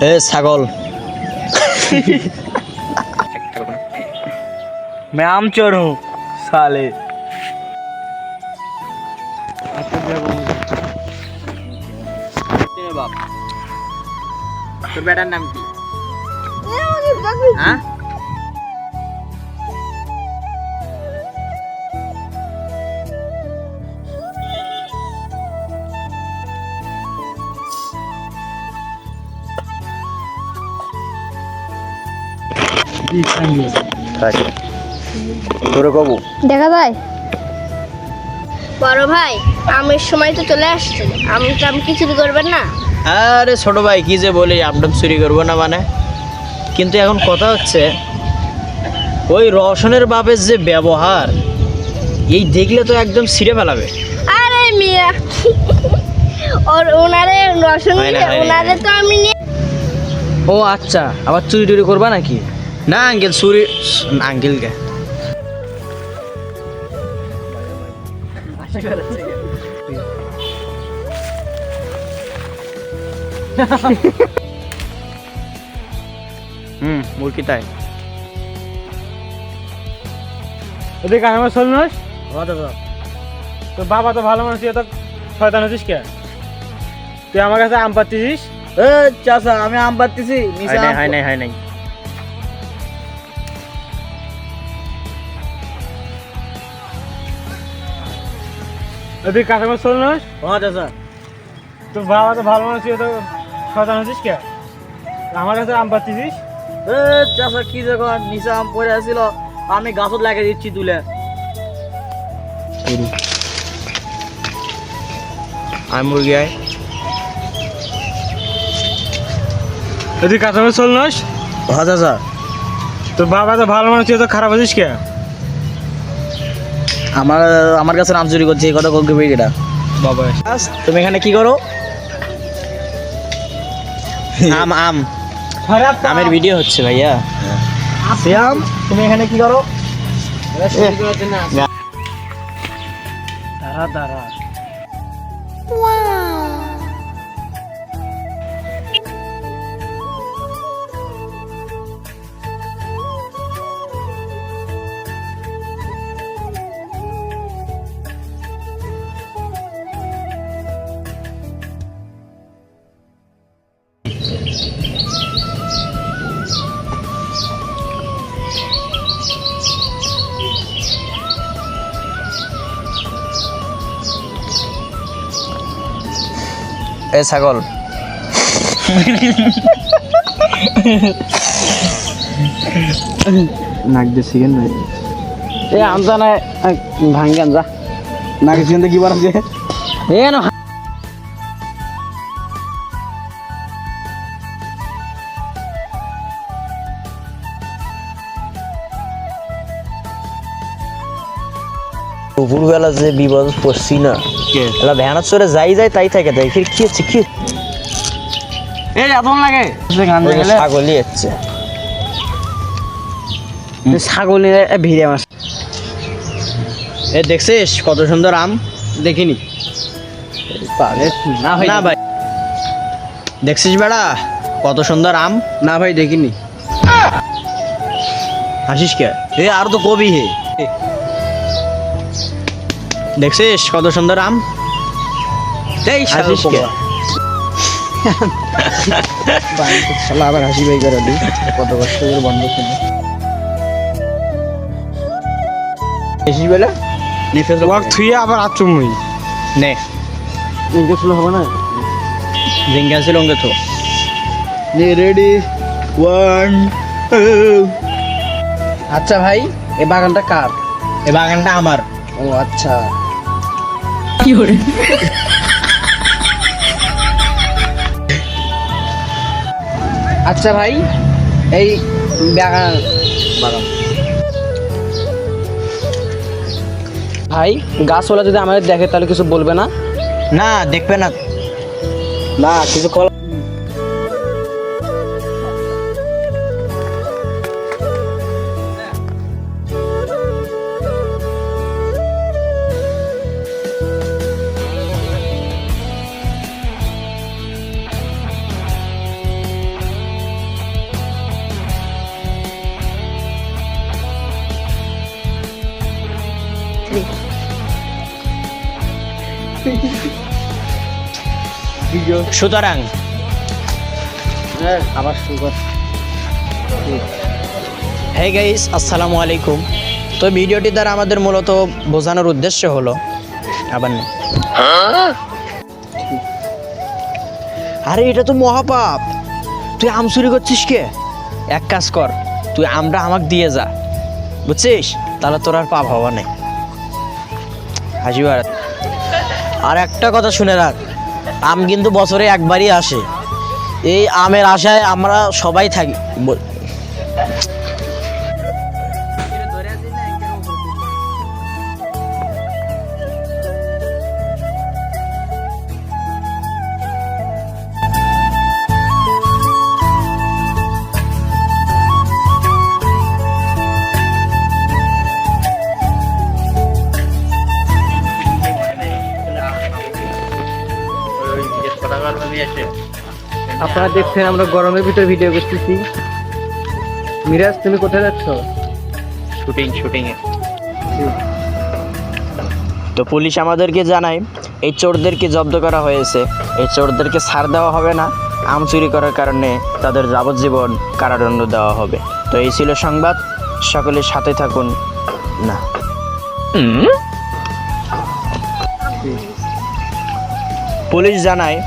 এ ছাগল मैं आम चोर हूँ साले। বাপ তোর বেটার নাম কি? হ্যাঁ তোরে কবু দেখা যায় বড় ভাই আমের সময় তো চলে আসছে, আম কি চুরি করবেন না? আরে ছোট ভাই কি যে বলি আপডাম চুরি করবো না মানে, কিন্তু এখন কথা হচ্ছে ওই রওশনের বাপের যে ব্যবহার এই দেখলে তো একদম ছিঁড়ে ফেলাবে। আরে মিয়া ওর ওনারে রসুন হয় না, দিয়ে হয় না, ওনারে তো আমি নিয়ে ও আচ্ছা, আবার চুরি টুরি করবা নাকি? না আঙ্কেল চুরি আঙ্কেল কে মুরগি তাই এদিকে আমার চলনস তোর বাবা তো ভালো মানুষ, তো শয়তান হচ্ছিস কে? তুই আমার কাছে আম পাচ্ছিস? চাচা আমি আম পাড়তেছি হাই নাই এদিকে কাঠামো চলনস চাচা তোর বাবা তো ভালো মানুষ, তো শয়তান হচ্ছিস কে? আমার কাছে আম পাচ্ছিস? চাচা কি দেখো নিচে আম পড়ে আছিল, আমি গাছত লাগিয়ে দিচ্ছি তুলে। আয় মুরগি আয়। এদিকে কাঠামো চলনস চাচা তোর বাবা তো ভালো মানুষ, তো খারাপ হচ্ছিস কে? আমার কাছে আম চুরি করছে এই কথা কলকে বেরিয়েটা। বাবা তুমি এখানে কি করো? আম আম আমের ভিডিও হচ্ছে ভাইয়া। শ্যাম তুমি এখানে কি করো? দাঁড়া এ ছাগল নাক দিয়ে শিখেন না এ আমজা না ভাঙ্গান যা নাকি চিন্তা কি বার আছে এ না দুপুরবেলা যে বিপদ পড়ছি না, এলা ভ্যানার চড়ে যাই তাই থাকে দেখি কি হচ্ছে কি এ এত লাগে ছাগলই হচ্ছে ছাগল নিয়ে ভিড়ে মাস এ দেখছিস কত সুন্দর আম? দেখিনি না ভাই না ভাই দেখছিস বেড়া কত সুন্দর আম? না ভাই দেখিনি। হাসিস কে? এ আর তো কবি হে দেখছিস কত সুন্দর আম? এই হাসিস কে? আবার হাসি বাই করে দিই কত কষ্ট করে বন্ধ করে হাসিস বেলা থুয়ে আবার আচুমুই নে ইংরেজ হবে না জিঙ্গা ছিল অঙ্গে তো রেডি ওয়ান। আচ্ছা ভাই এই বাগানটা কার? এ বাগানটা আমার। ও আচ্ছা কি করে আচ্ছা ভাই এই বাগান ভাই গাছওয়ালা যদি আমাদের দেখে তাহলে কিছু বলবে না? না দেখবে না না কিছু ভিডিও। সুতরাং আবার শুরু কর। হে গাইস, আসসালামু আলাইকুম। তো ভিডিওটি দ্বারা আমাদের মূলত বোঝানোর উদ্দেশ্য হলো আবার না, আরে এটা তো মহাপাপ। তুই আম চুরি করছিস কে? এক কাজ কর, তুই আমটা আমাকে দিয়ে যা, বুঝছিস? তাহলে তোর আর পাপ হওয়া নেই। হাসিবার। আর একটা কথা শুনে রাখ, আম কিন্তু বছরে একবারই আসে। এই আমের আশায় আমরা সবাই থাকি। আপনারা দেখছেন আমরা গরমের ভিতরে ভিডিও করতেছি। মিরাজ, তুমি কোথায় যাচ্ছ? শুটিং এ। তো পুলিশ আমাদেরকে জানায় এই চোরদেরকে জব্দ করা হয়েছে, এই চোরদেরকে ছাড় দেওয়া হবে না, আম চুরি করার কারণে তাদের যাবজ্জীবন কারাদণ্ড দেওয়া হবে। তো এই ছিল সংবাদ, সকলের সাথে থাকুন। না পুলিশ জানায়